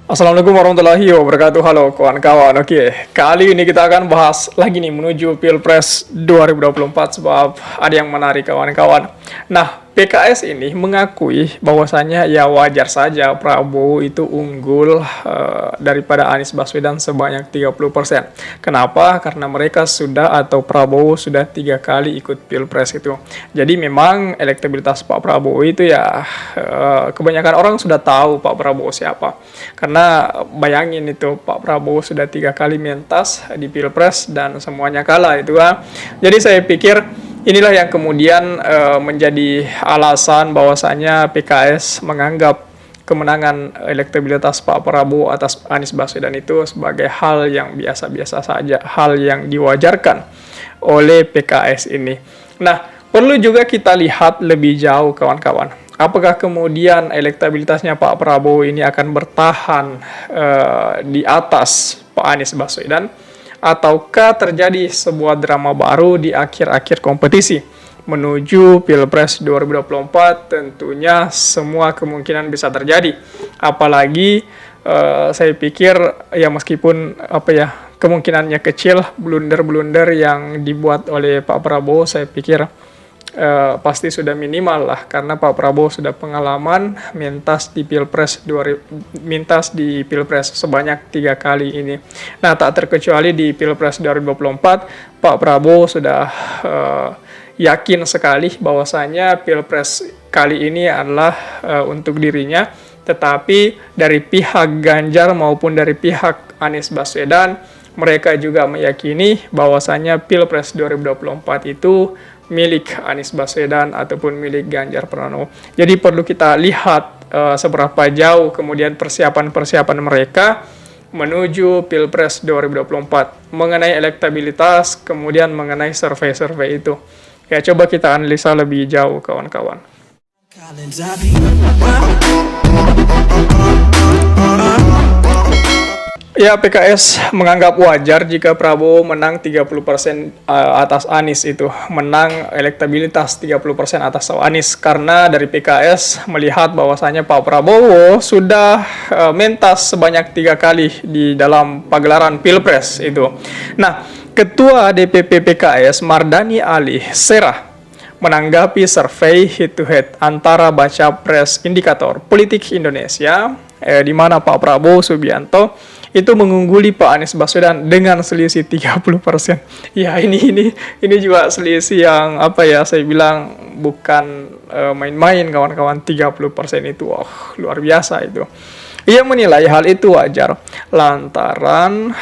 Assalamualaikum warahmatullahi wabarakatuh. Halo kawan-kawan. Oke, kali ini kita akan bahas lagi nih menuju Pilpres 2024 sebab ada yang menarik kawan-kawan. Nah, PKS ini mengakui bahwasannya ya wajar saja Prabowo itu unggul daripada Anies Baswedan sebanyak 30%. Kenapa? Karena mereka sudah atau Prabowo sudah 3 kali ikut Pilpres itu. Jadi memang elektabilitas Pak Prabowo itu ya kebanyakan orang sudah tahu Pak Prabowo siapa. Karena bayangin itu Pak Prabowo sudah 3 kali mentas di Pilpres dan semuanya kalah itu kan. Jadi saya pikir inilah yang kemudian menjadi alasan bahwasanya PKS menganggap kemenangan elektabilitas Pak Prabowo atas Anies Baswedan itu sebagai hal yang biasa-biasa saja, hal yang diwajarkan oleh PKS ini. Nah, perlu juga kita lihat lebih jauh kawan-kawan. Apakah kemudian elektabilitasnya Pak Prabowo ini akan bertahan di atas Pak Anies Baswedan? Ataukah terjadi sebuah drama baru di akhir-akhir kompetisi menuju Pilpres 2024? Tentunya semua kemungkinan bisa terjadi. Apalagi saya pikir ya meskipun kemungkinannya kecil, blunder-blunder yang dibuat oleh Pak Prabowo saya pikir pasti sudah minimal lah, karena Pak Prabowo sudah pengalaman mintas di Pilpres sebanyak 3 kali ini. Nah, tak terkecuali di Pilpres 2024 Pak Prabowo sudah yakin sekali bahwasanya Pilpres kali ini adalah untuk dirinya, tetapi dari pihak Ganjar maupun dari pihak Anies Baswedan mereka juga meyakini bahwasanya Pilpres 2024 itu milik Anies Baswedan ataupun milik Ganjar Pranowo. Jadi perlu kita lihat seberapa jauh kemudian persiapan-persiapan mereka menuju Pilpres 2024 mengenai elektabilitas, kemudian mengenai survei-survei itu. Ya, coba kita analisa lebih jauh kawan-kawan. Ya, PKS menganggap wajar jika Prabowo menang 30% atas Anies itu. Menang elektabilitas 30% atas Anies. Karena dari PKS melihat bahwasanya Pak Prabowo sudah mentas sebanyak 3 kali di dalam pagelaran Pilpres itu. Nah, Ketua DPP PKS Mardani Alisera menanggapi survei head-to-head antara Baca Pres Indikator Politik Indonesia di mana Pak Prabowo Subianto itu mengungguli Pak Anies Baswedan dengan selisih 30%. Ya, ini juga selisih yang saya bilang bukan main-main kawan-kawan. 30% itu luar biasa itu. Ia menilai hal itu wajar lantaran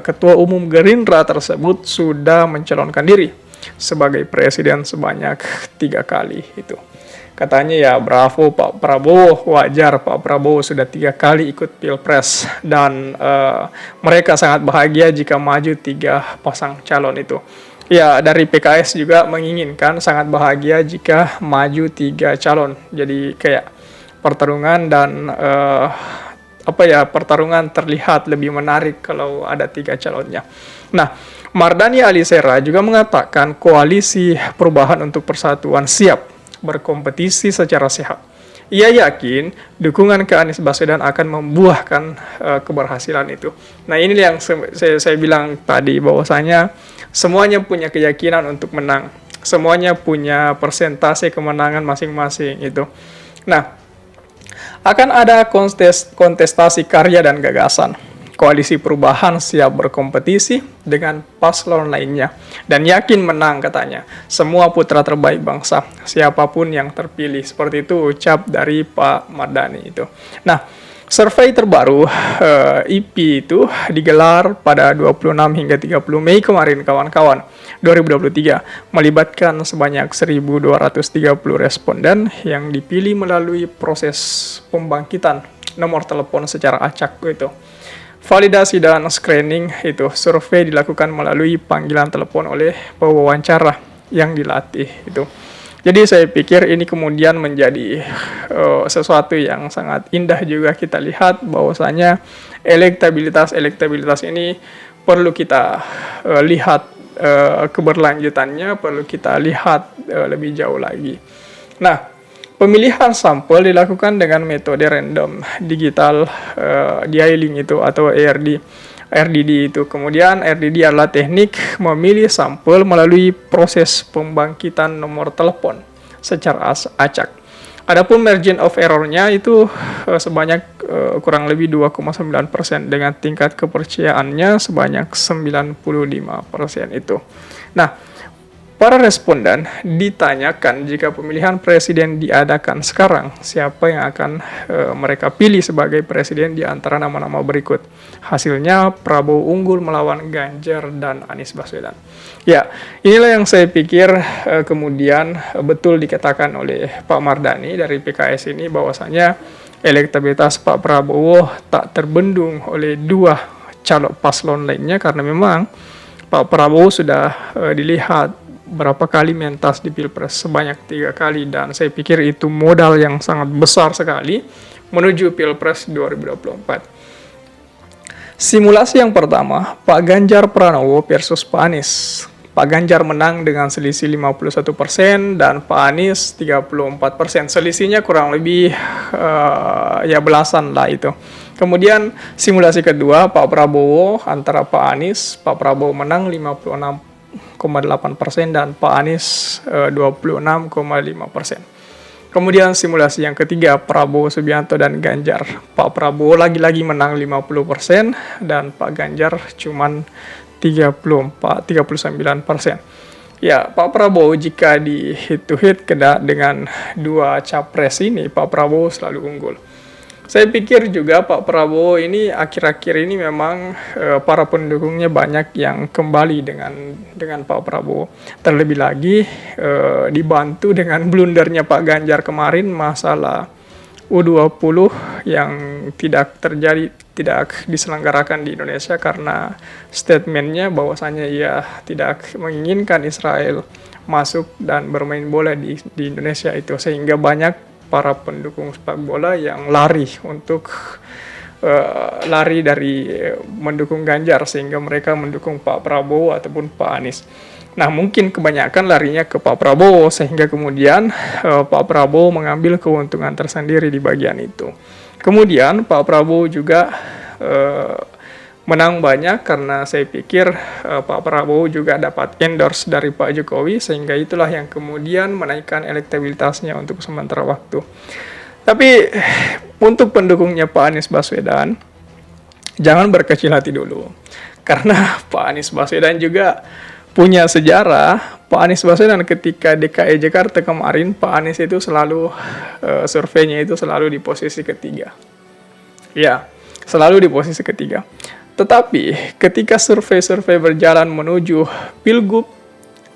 Ketua Umum Gerindra tersebut sudah mencalonkan diri sebagai presiden sebanyak 3 kali itu. Katanya ya bravo Pak Prabowo, wajar Pak Prabowo sudah 3 kali ikut Pilpres dan mereka sangat bahagia jika maju 3 pasang calon itu. Ya, dari PKS juga menginginkan sangat bahagia jika maju 3 calon. Jadi kayak pertarungan dan pertarungan terlihat lebih menarik kalau ada 3 calonnya. Nah, Mardani Alisera juga mengatakan koalisi Perubahan untuk Persatuan siap berkompetisi secara sehat. Ia yakin dukungan ke Anies Baswedan akan membuahkan keberhasilan itu. Nah, ini yang saya bilang tadi bahwasanya semuanya punya keyakinan untuk menang. Semuanya punya persentase kemenangan masing-masing itu. Nah, akan ada kontestasi karya dan gagasan. Koalisi Perubahan siap berkompetisi dengan paslon lainnya dan yakin menang katanya. Semua putra terbaik bangsa, siapapun yang terpilih. Seperti itu ucap dari Pak Mardani itu. Nah, survei terbaru IP itu digelar pada 26 hingga 30 Mei kemarin kawan-kawan 2023, melibatkan sebanyak 1.230 responden yang dipilih melalui proses pembangkitan nomor telepon secara acak gitu. Validasi dan screening itu survei dilakukan melalui panggilan telepon oleh pewawancara yang dilatih itu. Jadi saya pikir ini kemudian menjadi sesuatu yang sangat indah juga kita lihat bahwasanya elektabilitas ini perlu kita lihat keberlanjutannya, perlu kita lihat lebih jauh lagi. Nah, Pemilihan sampel dilakukan dengan metode random digital dialing itu atau RDD itu. Kemudian RDD adalah teknik memilih sampel melalui proses pembangkitan nomor telepon secara acak. Adapun margin of error-nya itu sebanyak kurang lebih 2,9% dengan tingkat kepercayaannya sebanyak 95% itu. Nah, para responden ditanyakan jika pemilihan presiden diadakan sekarang, siapa yang akan mereka pilih sebagai presiden di antara nama-nama berikut. Hasilnya Prabowo unggul melawan Ganjar dan Anies Baswedan. Ya, inilah yang saya pikir kemudian betul dikatakan oleh Pak Mardhani dari PKS ini bahwasanya elektabilitas Pak Prabowo tak terbendung oleh dua calon paslon lainnya karena memang Pak Prabowo sudah dilihat berapa kali mentas di Pilpres, sebanyak 3 kali, dan saya pikir itu modal yang sangat besar sekali menuju Pilpres 2024. Simulasi yang pertama, Pak Ganjar Pranowo versus Pak Anies. Pak Ganjar menang dengan selisih 51% dan Pak Anies 34%. Selisihnya kurang lebih ya belasan lah itu. Kemudian simulasi kedua, Pak Prabowo antara Pak Anies, Pak Prabowo menang 56,8% dan Pak Anies 26,5%. Kemudian simulasi yang ketiga, Prabowo Subianto dan Ganjar. Pak Prabowo lagi-lagi menang 50% dan Pak Ganjar cuman 39%. Ya, Pak Prabowo jika di head-to-head dengan dua capres ini, Pak Prabowo selalu unggul. Saya pikir juga Pak Prabowo ini akhir-akhir ini memang para pendukungnya banyak yang kembali dengan Pak Prabowo. Terlebih lagi dibantu dengan blundernya Pak Ganjar kemarin masalah U20 yang tidak diselenggarakan di Indonesia karena statementnya bahwasanya ia tidak menginginkan Israel masuk dan bermain bola di Indonesia itu, sehingga banyak para pendukung sepak bola yang lari dari mendukung Ganjar sehingga mereka mendukung Pak Prabowo ataupun Pak Anies. Nah, mungkin kebanyakan larinya ke Pak Prabowo sehingga kemudian Pak Prabowo mengambil keuntungan tersendiri di bagian itu. Kemudian Pak Prabowo juga menang banyak karena saya pikir Pak Prabowo juga dapat endorse dari Pak Jokowi sehingga itulah yang kemudian menaikkan elektabilitasnya untuk sementara waktu. Tapi untuk pendukungnya Pak Anies Baswedan, jangan berkecil hati dulu. Karena Pak Anies Baswedan juga punya sejarah. Pak Anies Baswedan ketika DKI Jakarta kemarin, Pak Anies itu selalu surveinya itu selalu di posisi ketiga. Ya, selalu di posisi ketiga. Tetapi ketika survei-survei berjalan menuju Pilgub,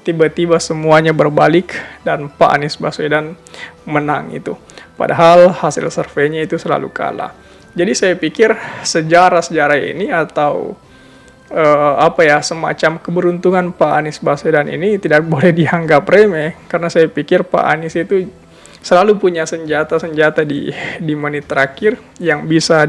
tiba-tiba semuanya berbalik dan Pak Anies Baswedan menang itu. Padahal hasil surveinya itu selalu kalah. Jadi saya pikir sejarah-sejarah ini atau semacam keberuntungan Pak Anies Baswedan ini tidak boleh dianggap remeh, karena saya pikir Pak Anies itu selalu punya senjata-senjata di menit terakhir yang bisa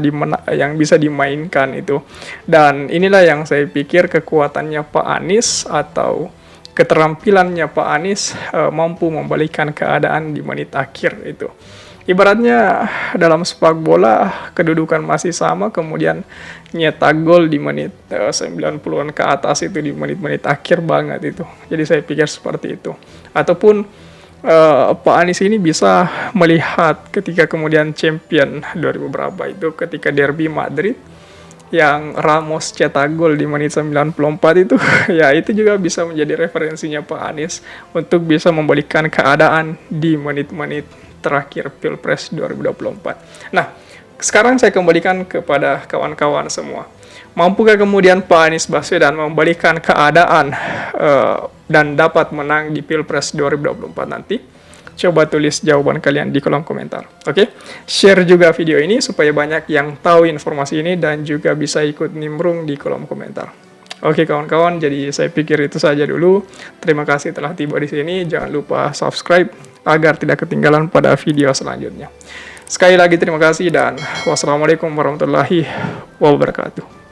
dimainkan itu. Dan inilah yang saya pikir kekuatannya Pak Anies atau keterampilannya Pak Anies mampu membalikan keadaan di menit akhir itu. Ibaratnya dalam sepak bola kedudukan masih sama, kemudian nyetak gol di menit 90-an ke atas itu, di menit-menit akhir banget itu. Jadi saya pikir seperti itu. Ataupun Pak Anies ini bisa melihat ketika kemudian champion 2000 berapa itu, ketika derby Madrid yang Ramos cetak gol di menit 94 itu, ya itu juga bisa menjadi referensinya Pak Anies untuk bisa membalikan keadaan di menit-menit terakhir Pilpres 2024. Nah, sekarang saya kembalikan kepada kawan-kawan semua. Mampukah kemudian Pak Anies Baswedan membalikan keadaan dan dapat menang di Pilpres 2024 nanti? Coba tulis jawaban kalian di kolom komentar. Oke? Share juga video ini supaya banyak yang tahu informasi ini dan juga bisa ikut nimbrung di kolom komentar. Oke kawan-kawan, jadi saya pikir itu saja dulu. Terima kasih telah tiba di sini. Jangan lupa subscribe agar tidak ketinggalan pada video selanjutnya. Sekali lagi terima kasih dan wassalamualaikum warahmatullahi wabarakatuh.